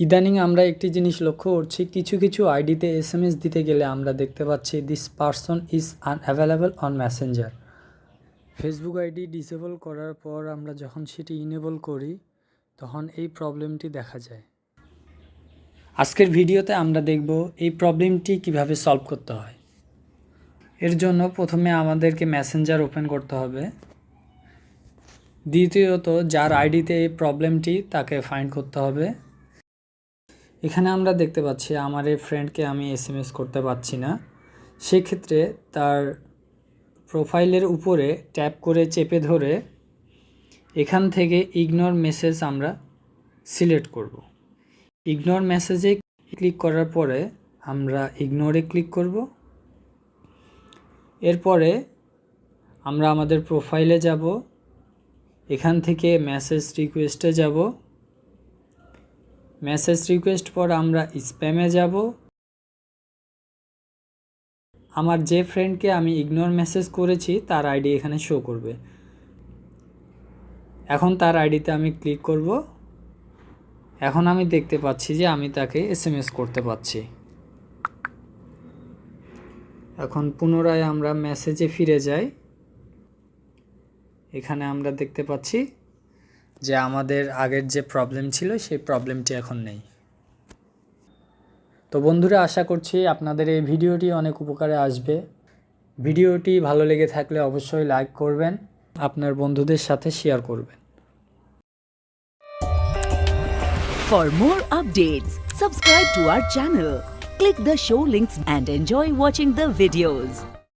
ইদানিং আমরা একটি জিনিস লক্ষ্য করছি, কিছু কিছু আইডিতে এসএমএস দিতে গেলে আমরা দেখতে পাচ্ছি this person is unavailable on Messenger. Facebook ID disable করার পর আমরা যখন সেটি ইনেবল করি তখন এই প্রবলেমটি দেখা যায়। আজকের ভিডিওতে আমরা দেখব এই প্রবলেমটি কিভাবে সলভ করতে হয়। এর জন্য প্রথমে আমাদেরকে মেসেঞ্জার ওপেন করতে হবে। দ্বিতীয়ত যার আইডিতে এই প্রবলেমটি তাকে ফাইন্ড করতে হবে। এখানে আমরা দেখতে পাচ্ছি আমার এই ফ্রেন্ডকে আমি এসএমএস করতে পারছি না, সেক্ষেত্রে তার প্রোফাইলের উপরে ট্যাপ করে চেপে ধরে এখান থেকে ইগনোর মেসেজ আমরা সিলেক্ট করব। ইগনোর মেসেজে ক্লিক করার পরে আমরা ইগনোরে ক্লিক করব। এরপরে আমরা আমাদের প্রোফাইলে যাব, এখান থেকে মেসেজ রিকোয়েস্টে যাব। মেসেজ রিকোয়েস্ট পর আমরা স্প্যামে যাব। আমার যে ফ্রেন্ডকে আমি ইগনোর মেসেজ করেছি তার আইডি এখানে শো করবে। এখন তার আইডিতে আমি ক্লিক করব। এখন আমি দেখতে পাচ্ছি যে আমি তাকে এসএমএস করতে পারছি। এখন পুনরায় আমরা মেসেজে ফিরে যাই। এখানে আমরা দেখতে পাচ্ছি যে আমাদের আগের যে প্রবলেম ছিল সেই প্রবলেমটি এখন নেই। তো বন্ধুরা, আশা করছি আপনাদের এই ভিডিওটি অনেক উপকারে আসবে। ভিডিওটি ভালো লেগে থাকলে অবশ্যই লাইক করবেন, আপনার বন্ধুদের সাথে শেয়ার করবেন। For more updates, subscribe to our channel, click the show links and enjoy watching the videos.